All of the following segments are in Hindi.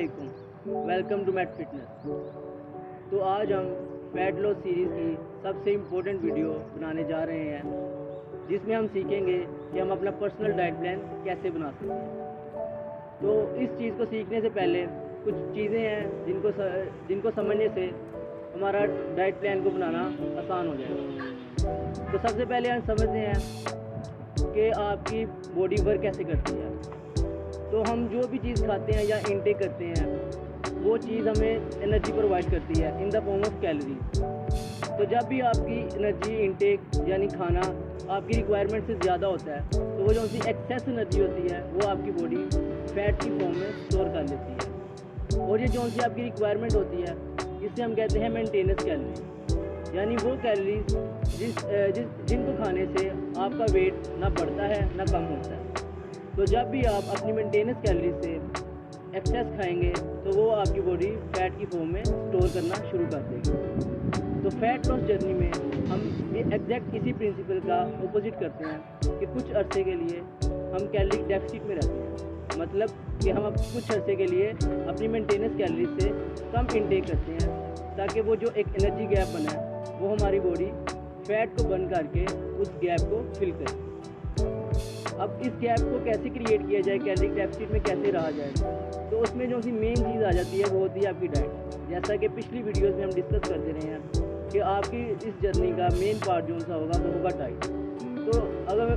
अस्सलामुअलैकुम, वेलकम टू मैट फिटनेस। तो आज हम फैट लॉस सीरीज़ की सबसे इम्पोर्टेंट वीडियो बनाने जा रहे हैं, जिसमें हम सीखेंगे कि हम अपना पर्सनल डाइट प्लान कैसे बना सकते हैं। तो इस चीज़ को सीखने से पहले कुछ चीज़ें हैं जिनको समझने से हमारा डाइट प्लान को बनाना आसान हो जाएगा। तो सबसे पहले हम समझते हैं कि आपकी बॉडी वर्क कैसे करती है। तो हम जो भी चीज़ खाते हैं या इनटेक करते हैं, वो चीज़ हमें एनर्जी प्रोवाइड करती है in the form of calories. तो जब भी आपकी एनर्जी इनटेक यानी खाना आपकी रिक्वायरमेंट से ज़्यादा होता है, तो वो जो सी एक्सेस एनर्जी होती है वो आपकी बॉडी फैट की फॉर्म में स्टोर कर लेती है। और ये जो सी आपकी रिक्वायरमेंट होती है, इसे हम कहते हैं मेंटेनेंस कैलोरी, यानी वो कैलोरीज जिनको खाने से आपका वेट ना बढ़ता है ना कम होता है। तो जब भी आप अपनी मेंटेनेंस कैलोरी से एक्सेस खाएंगे, तो वो आपकी बॉडी फैट की फॉर्म में स्टोर करना शुरू कर देगी। तो फैट लॉस जर्नी में हम एग्जैक्ट इसी प्रिंसिपल का ऑपोजिट करते हैं कि कुछ अरसे के लिए हम कैलोरी डेफिसिट में रहते हैं। मतलब कि हम अब कुछ अरसे के लिए अपनी मेंटेनेंस कैलोरी से कम इनटेक करते हैं, ताकि वो जो एक एनर्जी गैप बना है वो हमारी बॉडी फैट को बर्न करके उस गैप को फिल करे। अब इस गैप को कैसे क्रिएट किया जाए, कैलोरी डेफिसिट में कैसे रहा जाए, तो उसमें जो सी मेन चीज़ आ जाती है वो होती है आपकी डाइट। जैसा कि पिछली वीडियोस में हम डिस्कस करते रहे हैं कि आपकी इस जर्नी का मेन पार्ट जो सा होगा वो होगा डाइट। तो अगर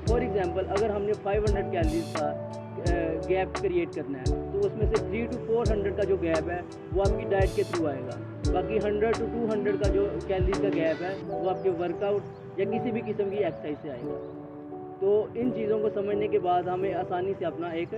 फॉर एग्जांपल अगर हमने 500 कैलोरीज का गैप क्रिएट करना है, तो उसमें से 300 to 400 का जो गैप है वो आपकी डाइट के थ्रू आएगा। बाकी 100 to 200 का जो कैलोरीज का गैप है वो आपके वर्कआउट या किसी भी किस्म की एक्सरसाइज से आएगा। तो इन चीज़ों को समझने के बाद हमें आसानी से अपना एक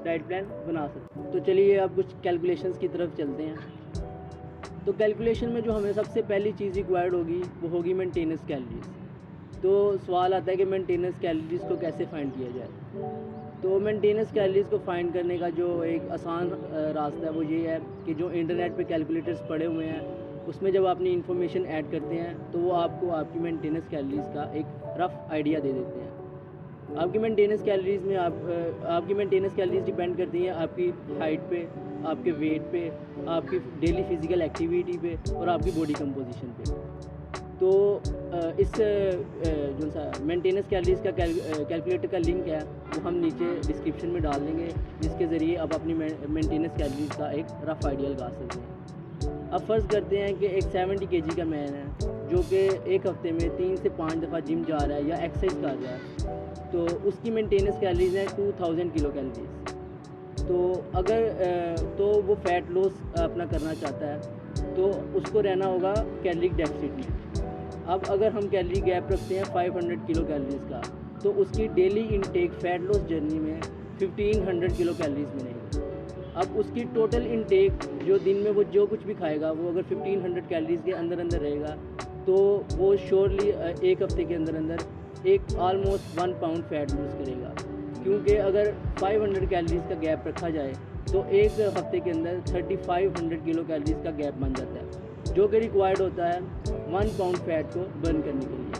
डाइट प्लान बना सकते हैं। तो चलिए अब कुछ कैलकुलेशंस की तरफ चलते हैं। तो कैलकुलेशन में जो हमें सबसे पहली चीज़ रिक्वायर्ड होगी वो होगी मेंटेनेंस कैलोरीज। तो सवाल आता है कि मेंटेनेंस कैलोरीज को कैसे फाइंड किया जाए। तो मेंटेनेंस कैलोरीज को फाइंड करने का जो एक आसान रास्ता है वो ये है कि जो इंटरनेट पे कैलकुलेटर्स पड़े हुए हैं, उसमें जब अपनी इन्फॉर्मेशन ऐड करते हैं तो वो आपको आपकी मेंटेनेंस कैलोरीज का एक रफ़ आइडिया दे देते हैं। आपकी मेंटेनेंस कैलोरीज में आपकी मेंटेनेंस कैलोरीज डिपेंड करती हैं आपकी हाइट पे, आपके वेट पे, आपकी डेली फिजिकल एक्टिविटी पे और आपकी बॉडी कंपोजिशन पे। तो इस जो सा मेंटेनेंस कैलोरीज का कैलकुलेटर का लिंक है वो हम नीचे डिस्क्रिप्शन में डाल देंगे, जिसके ज़रिए आप अपनी मेंटेनेंस कैलोरीज का एक रफ़ आइडिया लगा सकते हैं। अब फ़र्ज़ करते हैं कि एक 70 kg का मैन है जो कि एक हफ़्ते में 3 से 5 दफ़ा जिम जा रहा है या एक्सरसाइज कर रहा है, तो उसकी मेंटेनेंस कैलोरीज हैं 2000 किलो कैलोरीज। तो अगर तो वो फ़ैट लॉस अपना करना चाहता है तो उसको रहना होगा कैलोरी डेफिसिट में। अब अगर हम कैलोरी गैप रखते हैं 500 किलो कैलोरीज का, तो उसकी daily intake fat loss journey में 1500 किलो कैलोरीज मिलेंगी। अब उसकी टोटल इनटेक जो दिन में वो जो कुछ भी खाएगा वो अगर 1500 कैलोरीज के अंदर रहेगा, तो वो श्योरली एक हफ़्ते के अंदर एक ऑलमोस्ट 1 पाउंड फैट लूज़ करेगा। क्योंकि अगर 500 कैलोरीज का गैप रखा जाए तो एक हफ्ते के अंदर 3500 किलो कैलोरीज का गैप बन जाता है, जो कि रिक्वायर्ड होता है 1 पाउंड फैट को बर्न करने के लिए।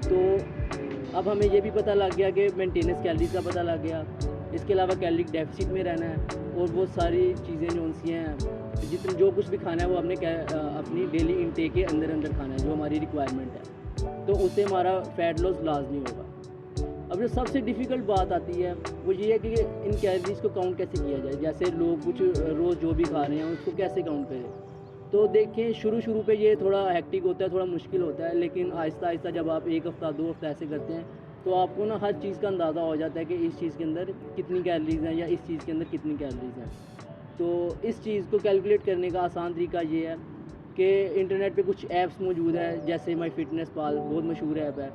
तो अब हमें ये भी पता लग गया कि मेंटेनेंस कैलोरीज का पता लग गया, इसके अलावा कैलोरी डेफिसिट में रहना है और वो सारी चीज़ें जो सी हैं, जितने जो कुछ भी खाना है वो अपनी डेली इनटेक के अंदर खाना है जो हमारी रिक्वायरमेंट है, तो उससे हमारा फ़ैट लॉस लाजमी होगा। अब जो सबसे डिफ़िकल्ट बात आती है वो ये है कि इन कैलोरीज़ को काउंट कैसे किया जाए। जैसे लोग कुछ रोज़ जो भी खा रहे हैं उसको कैसे काउंट करें। तो देखें, शुरू पे ये थोड़ा हेक्टिक होता है, थोड़ा मुश्किल होता है, लेकिन आहिस्ता जब आप एक हफ़्ता 2 हफ्ता ऐसे करते हैं तो आपको ना हर चीज़ का अंदाज़ा हो जाता है कि इस चीज़ के अंदर कितनी कैलोरीज़ हैं या इस चीज़ के अंदर कितनी कैलोरीज़ हैं। तो इस चीज़ को कैलकुलेट करने का आसान तरीका ये है कि इंटरनेट पे कुछ ऐप्स मौजूद है, जैसे माई फिटनेस पाल बहुत मशहूर ऐप है।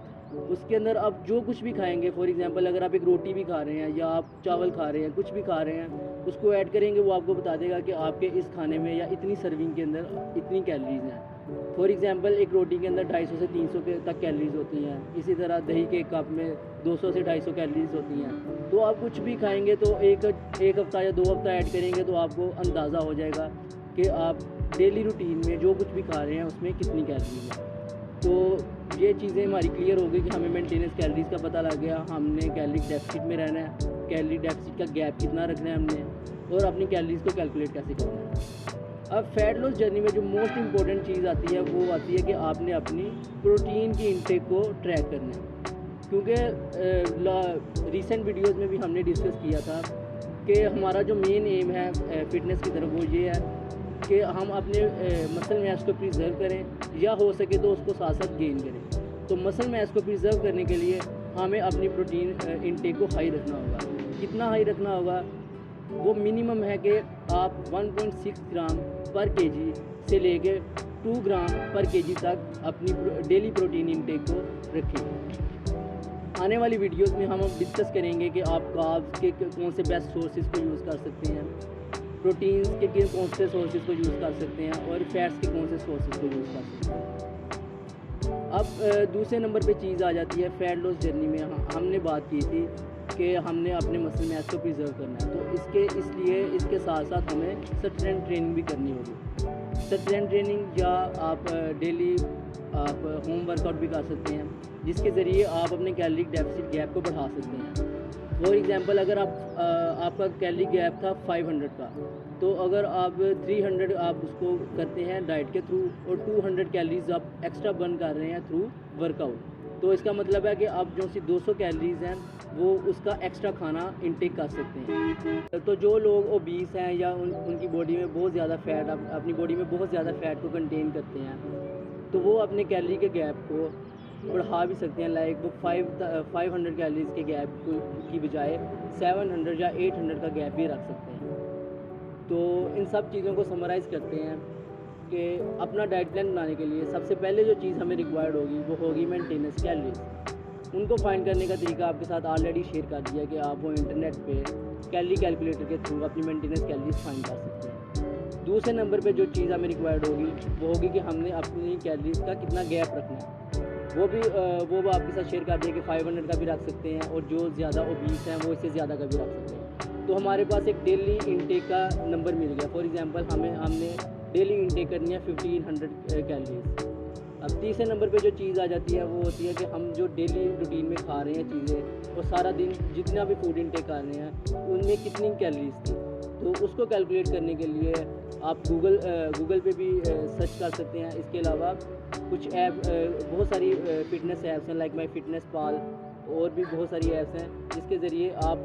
उसके अंदर आप जो कुछ भी खाएंगे, फॉर एग्जांपल अगर आप एक रोटी भी खा रहे हैं या आप चावल खा रहे हैं, कुछ भी खा रहे हैं, उसको ऐड करेंगे, वो आपको बता देगा कि आपके इस खाने में या इतनी सर्विंग के अंदर इतनी कैलोरीज़ हैं। फॉर एग्जांपल एक रोटी के अंदर 250 से 300 के तक कैलोरीज़ होती हैं। इसी तरह दही के एक कप में 200 से 250 कैलोरीज़ होती हैं। तो आप कुछ भी खाएंगे तो एक हफ़्ता या 2 हफ्ता ऐड करेंगे तो आपको अंदाज़ा हो जाएगा कि आप डेली रूटीन में जो कुछ भी खा रहे हैं उसमें कितनी कैलोरीज़ है। तो ये चीज़ें हमारी क्लियर हो गई कि हमें मेंटेनेंस कैलोरीज का पता लग गया, हमने कैलोरी डेफिसिट में रहना है, कैलोरी डेफिसिट का गैप कितना रखना है हमने, और अपनी कैलोरीज को कैलकुलेट कैसे करना है। अब फैट लॉस जर्नी में जो मोस्ट इंपॉर्टेंट चीज़ आती है वो आती है कि आपने अपनी प्रोटीन की इंटेक को ट्रैक करना है। क्योंकि रिसेंट वीडियोस में भी हमने डिस्कस किया था कि हमारा जो मेन एम है फिटनेस की तरफ वो ये है कि हम अपने मसल मैस को प्रिजर्व करें या हो सके तो उसको साथ साथ गेन करें। तो मसल मैस को प्रिजर्व करने के लिए हमें अपनी प्रोटीन इंटेक को हाई रखना होगा। कितना हाई रखना होगा? वो मिनिमम है कि आप 1.6 ग्राम पर केजी से लेके 2 ग्राम पर केजी तक अपनी डेली प्रोटीन इंटेक को रखें। आने वाली वीडियोस में हम डिस्कस करेंगे कि आप कार्ब्स के कौन से बेस्ट सोर्सेज को यूज़ कर सकते हैं, प्रोटीन्स के कौन से सोर्सेज को यूज़ कर सकते हैं, और फैट्स के कौन से सोर्सेज को यूज़ कर सकते हैं। अब दूसरे नंबर पे चीज़ आ जाती है फैट लॉस जर्नी में हमने बात की थी कि हमने अपने मसल मैस को प्रिजर्व करना है। तो इसलिए इसके साथ साथ हमें सस्टेन ट्रेनिंग भी करनी होगी। सस्टेन ट्रेनिंग या आप डेली आप होम वर्कआउट भी कर सकते हैं, जिसके ज़रिए आप अपने कैलोरी डेफिसिट गैप को बढ़ा सकते हैं। फॉर एग्जांपल अगर आपका कैलोरी गैप था 500 का, तो अगर आप 300 आप उसको करते हैं डाइट के थ्रू और 200 कैलोरीज आप एक्स्ट्रा बर्न कर रहे हैं थ्रू वर्कआउट, तो इसका मतलब है कि आप जो सी 200 कैलोरीज हैं वो उसका एक्स्ट्रा खाना इनटेक कर सकते हैं। तो जो लोग ओबीस हैं या उनकी बॉडी में बहुत ज़्यादा फ़ैट अपनी बॉडी में बहुत ज़्यादा फ़ैट को कंटेन करते हैं, तो वो अपने कैलोरी के गैप को बढ़ा भी सकते हैं। लाइक वो 500 कैलोरीज के गैप की बजाय 700 या 800 का गैप भी रख सकते हैं। तो इन सब चीज़ों को समराइज़ करते हैं कि अपना डाइट प्लान बनाने के लिए सबसे पहले जो चीज़ हमें रिक्वायर्ड होगी वो होगी मेंटेनेंस कैलोरीज। उनको फाइंड करने का तरीका आपके साथ ऑलरेडी शेयर कर दिया कि आप वो इंटरनेट पे कैलोरी कैलकुलेटर के थ्रू अपनी मेंटेनेंस कैलोरीज फाइंड कर सकते हैं। दूसरे नंबर पे जो चीज़ हमें रिक्वायर्ड होगी वो होगी कि हमने अपनी कैलोरीज का कितना गैप रखना है। वो आपके साथ शेयर कर दिया कि 500 का भी रख सकते हैं, और जो ज़्यादा ओबीस हैं वो इससे ज़्यादा का भी रख सकते हैं। तो हमारे पास एक डेली इंटेक का नंबर मिल गया। फॉर एग्जांपल हमने डेली इंटेक करनी है 1500 कैलोरीज। अब तीसरे नंबर पे जो चीज़ आ जाती है वो होती है कि हम जो डेली रूटीन में खा रहे हैं चीज़ें, वो सारा दिन जितना भी फूड इंटेक कर रहे हैं उनमें कितनी कैलोरीज थी, तो उसको कैलकुलेट करने के लिए आप गूगल पे भी सर्च कर सकते हैं। इसके अलावा कुछ ऐप बहुत सारी फ़िटनेस ऐप्स हैं लाइक माई फिटनेस पाल, और भी बहुत सारी ऐप्स हैं जिसके ज़रिए आप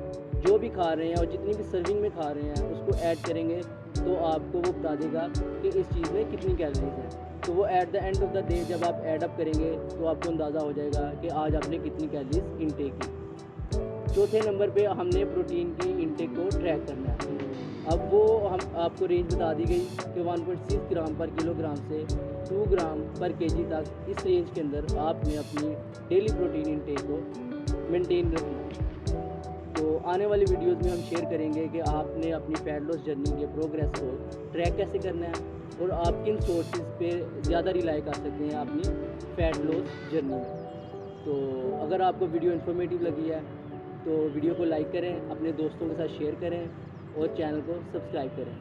जो भी खा रहे हैं और जितनी भी सर्विंग में खा रहे हैं उसको ऐड करेंगे तो आपको वो बता देगा कि इस चीज़ में कितनी कैलोरीज हैं। तो वो at the end of the day जब आप ऐड अप करेंगे तो आपको अंदाज़ा हो जाएगा कि आज आपने कितनी कैलोरीज इंटेक की। चौथे नंबर पे हमने प्रोटीन की इंटेक को ट्रैक करना है। अब वो हम आपको रेंज बता दी गई कि 1.6 ग्राम पर किलोग्राम से 2 ग्राम पर केजी तक, इस रेंज के अंदर आपने अपनी डेली प्रोटीन इंटेक को मेंटेन रखना है। तो आने वाली वीडियोस में हम शेयर करेंगे कि आपने अपनी फैट लॉस जर्नी के प्रोग्रेस को ट्रैक कैसे करना है और आप किन सोर्सेज पे ज़्यादा रिलाई कर सकते हैं अपनी फैट लॉस जर्नी में। तो अगर आपको वीडियो इन्फॉर्मेटिव लगी है तो वीडियो को लाइक करें, अपने दोस्तों के साथ शेयर करें और चैनल को सब्सक्राइब करें।